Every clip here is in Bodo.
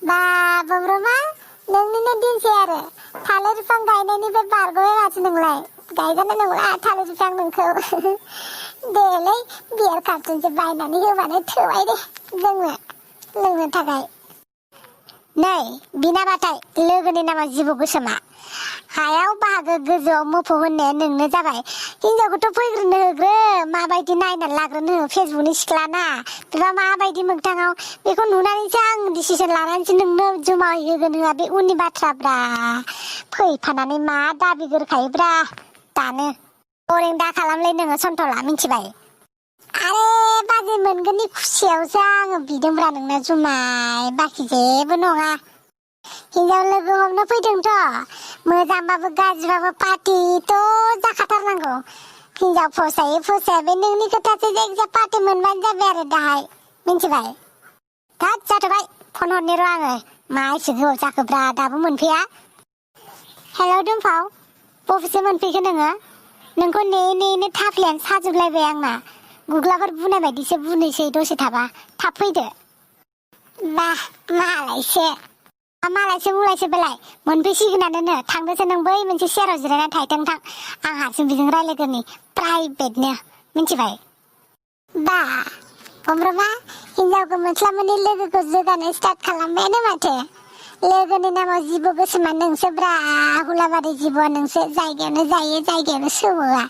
Ba Bumruma, नोंनिनो दिनसै आरो थालिर बिफां गायनायनिफ्राय बारग'बाय नोंलाय गायजानो नंला थालिर बिफां नोंखौ देलै बियार कार्टुनसो बायनानै होबानो थोबाय दे जोंनो लोंनो थाखाय नै बिनाबाथाय लोगोनि नामा जिबौ गोसोमा हायाव बाहागो गोजौआव मोफौ होननाया नोंनो जाबाय हिनजावखौथ' फैग्रोनो होग्रो माबायदि नायनानै लाग्रोनो हो फेसबुकनि सिख्लाना बेबा माबायदि मोगथाङाव बेखौ नुनानैसो आं डिसिसन लानानैसो नोंनो जुमाय होगोन होआ बे उननि बाथ्राब्रा फैफानानै मा दाबि गोरखायोब्रा दानो बरिं दा खालामलै नोङो सन्थला मिथिबाय आरे बाजै मोनगोननि खुसियावसो आङो बिदोंब्रा नोंना जुमाय बाखि जेबो नङा हिनजाव लोगो हमनो फैदोंथ' मोजांबाबो गाज्रिबाबो पार्टिथ' जाखाथारनांगौ हिनजाव फसाया बे नोंनि खोथासो जायखिजाया पार्टि मोनबानो जाबाय आरो दाहाय मिथिबाय दा जाथ'बाय फन हरनि र' आङो मा एसे गोबाव जाखोब्रा दाबो मोनफैया हेल' दुमफाव बबेसो मोनफैखो नोंखौ नेयै नेयैनो थाफ्लियानो साजोबलायबाय आंना गुग्लाफोर बुनाय बायदिसो बुनोसै दसे थाबा थाब फैदो बा मालायसो बुंलायसो बेलाय मोनफैसिगोनानो थांदोसो नों बै मोनसे सेराव जिरायना थाहैथों थां आं हारसिं बेजों रायलायगोरनि प्राइभेटनो मिथिबाय बा बमब्रमा हिनजावखौ मोनस्लाबैनि लोगोखौ जोगानो स्टार्ट खालामबायानो माथो लोगोनि नामाव जिबौ गोसोमा नोंसोब्रा हुलाबारि जिबौआ नोंसो जायगायावनो जायो जायगायावनो सोमोआ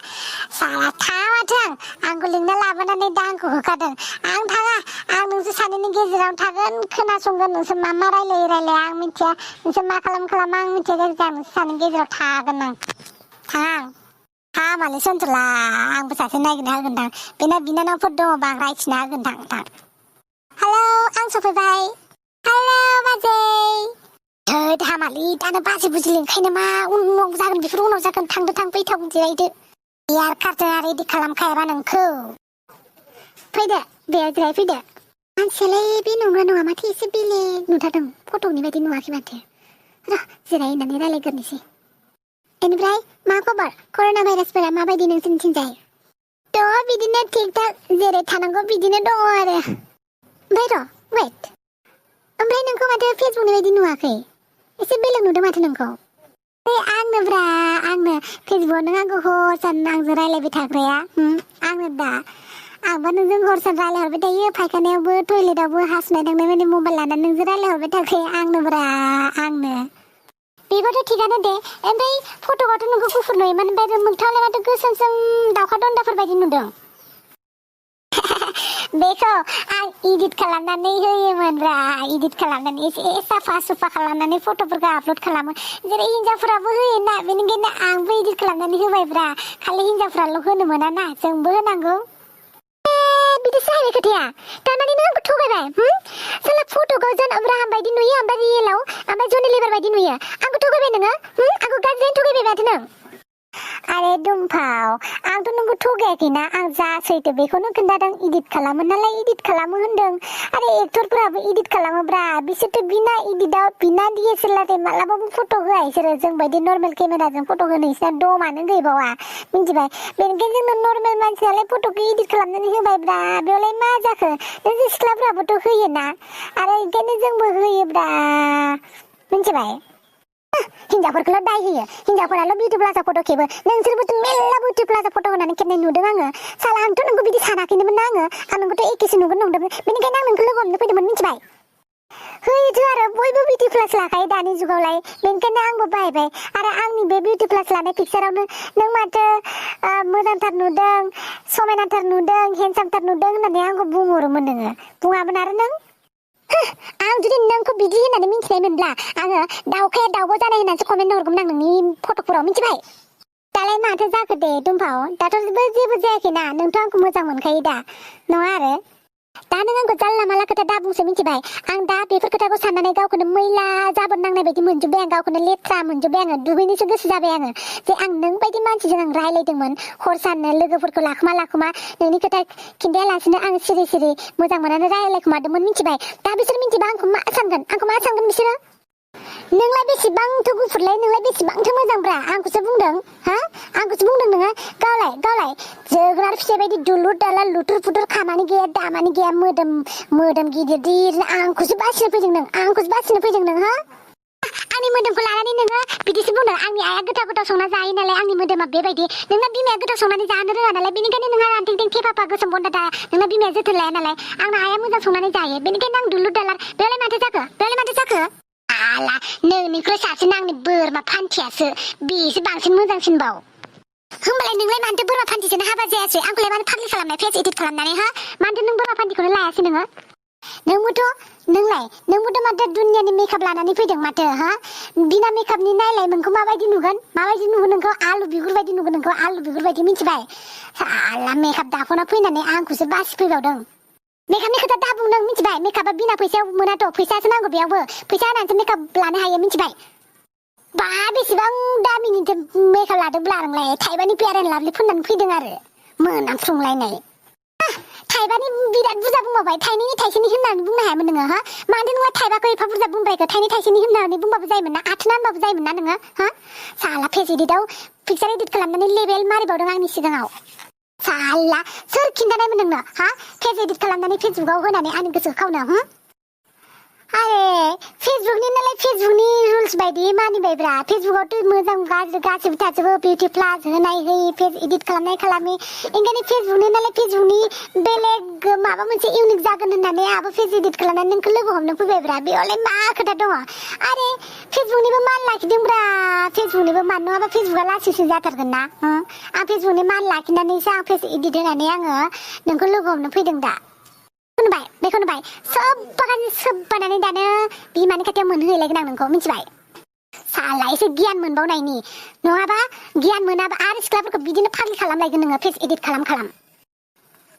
साला थाङाथों आंखौ लिंना लाबोनानै दा आंखौ होखादों आं थाङा आं नोंसोर सानैनि गेजेराव थागोन खोनासंगोन नोंसोर मा रायलायो आं मिथिया नोंसोर मा खालाम आं मिथिया जायखिजाया आं नोंसोर सानैनि गेजेराव थागोन आं थाङा हामालै सन्थला आंबो सासे नागिरना होगोनदां बेना बिनानावफोर दङबा आं रायथिना होगोनदां थां हेलौ आं सफैबाय हेलौ बाजै थोद हामालै दानो बाजै बुजि लिंखायो नामा उनाव जागोन बेफोर उनाव जागोन थांदो थां फैथाव जिरायदो बियार कार्टुना रेडि खालामखायाबा नोंखौ फैदो बियार जिराय फैदो मानसियालाय बे नङा माथो एसे बेलेग नुथारदों फट'नि बायदि नुवाखै माथो र' जिराय होननानै रायलायग्रोनोसै बेनिफ्राय मा खबर कर'ना भाइरासफोरा माबायदि नोंसोरनिथिंजाय थ' बिदिनो थिग थाक जेरै थानांगौ बिदिनो दङ आरो ओमफ्राय र' वेट ओमफ्राय नोंखौ माथो फेसबुकनि बायदि नुवाखै एसे बेलेग नुदों माथो नोंखौ आंनो फेसबुकआव नों आंखौ हरसान आंजों रायलायबाय थाग्राया आंनो दा आंबो नोंजों हरसान रायलायहरबाय थायो फायखानायावबो टयलेटआवबो हासुनाय थांनाय माने मबाइल लानानै नोंजों रायलायहरबाय थाखायो आंनो बेबोथ' थिगानो दे ओमफ्राय फट'आथ' नोंखौ गुफुर नुयोमोन ओमफ्राय मोगथाङावलाय माथो गोसोम दाउखा दन्दाफोर बायदि नुदों बेखौ आं इडिट खालामनानै होयोमोनब्रा इडिट खालामनानै एसे साफा सुफा खालामनानै फट'फोरखौ आपल'ड खालामो जेरै हिनजावफोराबो होयोना बेनिखायनो आंबो इडिट खालामनानै होबायब्रा खालि हिनजावफ्राल' होनो मोना ना जोंबो होनांगौ बिदिसो जाहैबाय खोथाया थारमाने नों आंखौ थगायबाय सोरला फट'खौ जन अब्राहाम बायदि नुयो ओमफ्राय रियेलाव ओमफ्राय जनि लिभार बायदि नुयो आंखौ थगायबाय नोङो आंखौ गाज्रियैनो थगायबाय माथो नों आरे दुमफाव आंथ' नोंखौ थगायाखैना आं जा सैथो बेखौनो खोन्थादों इडिट खालामो नालाय इडिट खालामो होनदों आरे एक्टरफोराबो इडिट खालामोब्रा बिसोरथ' बिना इडिटआव बिना DSLR मालाबाबो फट' होआ इसोरो जों बायदि नर्मेल केमेराजों फट' होनो इसोरना दमानो गैबावा मिथिबाय बेनिखायनो जोंनो नर्मेल मानसियालाय फट'खौ इडिट खालामनानै होबायब्रा बेयावलाय मा जाखो नों सिख्लाफ्राबोथ' होयोना आरो ओंखायनो जोंबो होयोब्रा मिथिबाय हिनजावफोरखौल' दाय होयो हिनजावफोराल' बिउटि प्लाजा फट' खेबो नोंसोरबोथ' मेल्ला बिउटि प्लाजा फट' होनानै खेबनाय नुदों आङो साला आंथ' नोंखौ बिदि सानाखैनोमोन ना आं नोंखौथ' एखेसो नुगोन नंदोंमोन बेनिखायनो आं नोंखौ लोगो हमनो फैदोंमोन मिथिबाय होयोथ' आरो बयबो बिउटि प्लास लाखायो दानि जुगावलाय बेनिखायनो आंबो बाहायबाय आरो आंनि बे बिउटि प्लास लानाय पिक्सारावनो नों माथो मोजांथार नुदों समायनाथार नुदों हेन्डसामथार नुदों होननानै आंखौ बुंहरोमोन नोङो बुङामोन आरो नों आं जुदि नोंखौ बिदि होननानै मिथिनाय मोनब्ला आङो दाउखाया दाउब' जानाय होननानैसो कमेन्ट हरगौमोन आं नोंनि फट'फोराव मिथिबाय दालाय माथो जाखो दे दुमफाव दाथ' जेबो जायाखैना नोंथ' आंखौ मोजां मोनखायो दा नङा आरो दा नों आंखौ जानला माला खोथा दा बुंसो मिथिबाय आं दा बेफोर खोथाखौ साननानै गावखौनो मैला जाबोर नांनाय बायदि मोनजोब्बाय आं गावखौनो लेथ्रा मोनजोब्बाय आङो दुगैनोसो गोसो जाबाय आङो जे आं नों बायदि मानसिजों आं रायलायदोंमोन हर साननो लोगोफोरखौ लाखुमा नोंनि खोथा खिन्थायालासिनो आं सिरि मोजां मोननानै रायलायखुमादोंमोन मिथिबाय दा बिसोर मिथिबा आंखौ मा सानगोन बिसोरो नोंलाय बेसेबांथो गुफुरलाय नोंलाय बेसेबांथो मोजांब्रा आंखौसो बुंदों हा आंखौसो बुंदों नोङो गावलाय जोगोनार फिथाइ बायदि दुलुर दाला लुथुर फुथुर खामानि गैया दामानि गैया मोदोम गिदिर आंखौसो बासिनो फैदों नों हा आंनि मोदोमखौ लानानै नोङो बिदिसो बुंदों आंनि आइया गोथाव संना जायो नालाय आंनि मोदोमा बेबायदि नोंना बिमाया गोथाव संनानै जानो रोङा नालाय बेनिखायनो नोंहा रानथें थेफाफा गोसोम बन्दा नोंना बिमाया जोथोन लाया नालाय आंना आइया मोजां संनानै जायो बेनिखायनो आं दुलुर दालार बेयावलाय माथो जाखो आला नोंनिख्रुइ साबसिन आंनि बोरमा फान्थियासो बेसो बांसिन मोजांसिनबाव होमबालाय नोंलाय मानोथो बोरमा फान्थिजोंनो हाबा जायासै आंखौलाय मानो फाग्लि खालामनाय फेस एडिट खालामनानै हा मानोथो नों बोरमा फान्थिखौनो लायासै नोंबोथ' माथो दुनियानि मेकआप लानानै फैदों माथो हा बिना मेकआपनि नायलाय नोंखौ माबायदि नुगोन नोंखौ आलु बिगुर बायदि नुगोन नोंखौ आलु बिगुर बायदि मिथिबाय साला मेकआप दाफना फैनानै आंखौसो बासि फैबावदों मेकआपनि खोथा दा बुं नों मिथिबाय मेकआपा बिना फैसायाव मोनाथ' फैसासो नांगौ बेयावबो फैसा होनानैसो मेकआप लानो हायो मिथिबाय बा बेसेबां दामिनि मेकआप लादोंब्ला नोंलाय थाइबानि फेयार एन्ड लाभलि फुननानै फैदों आरो मोनामफ्रुंलायनाय थाइबानि बिराद बुरजा बुंबावबाय थाइनैनि थाइसेनि होननानै बुंनो हायामोन नोङो हा मानो नोङो थाइबाखौ एफा बुरजा बुंबायखो थाइनै थाइसेनि होननानै बुंबाबो जायोमोन ना आथोना होनबाबो जायोमोन ना नोङो हा साला फेस एडिटआव पिक्सार एडिट खालामनानै लेबेल मारिबावदों आंनि सिगाङाव साला सोर खिन्थानायमोन नोंनो हा फेस एडिट खालामनानै फेसबुकआव होनानै आंनि गोसोखौ खावनो आरे फेसबुकनि नालाय फेसबुकनि रुल्स बायदि मानिबायब्रा फेसबुकआवथ' मोजां गाज्रि गासिबो थाजोबो बिउटि प्लास होनाय होयि फेस एडिट खालामनाय खालामि ओंखायनो फेसबुकनि नालाय फेसबुकनि बेलेग माबा मोनसे इउनिक जागोन होननानै आंहाबो फेस एडिट खालामनानै नोंखौ लोगो हमनो फैबायब्रा बेयावलाय मा खोथा दङ आरे फेसबुकनिबो मान लाखिदोंब्रा फेसबुकनिबो मान नङाबा फेसबुकआ लासिंसिं जाथारगोन ना आं फेसबुकनि मान लाखिनानैसो आं फेस एडिट होनानै आङो नोंखौ लोगो हमनो फैदों दा बेखौनो सोब्बानानै दानो बिमानि खाथियाव मोनहैलायगोन आं नोंखौ मिथिबाय साला एसे गियान मोनबावनायनि नङाबा गियान मोनाबा आरो सिख्लाफोरखौ बिदिनो फाग्लि खालामलायगोन नोङो फेस एडिट खालाम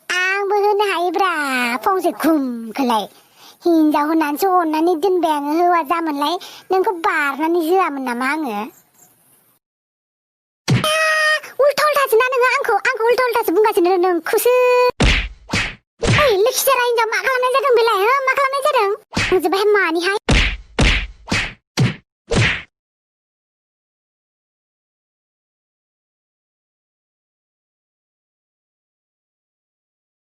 आंबो होनो हायोब्रा फंसे घुमखौलाय हिनजाव होननानैसो अननानै दोनबाय आङो हौवा जामोनलाय नोंखौ बारनानै होआमोन नामा आङो उल्था उल्थासो ना नोङो आंखौ उल्था उल्थासो बुंगासिनो नोंखौसो लोखिसारा हिनजाव मा खालामनाय जादों बेलाय मा खालामनाय जादों बुजोबबाय मानिहाय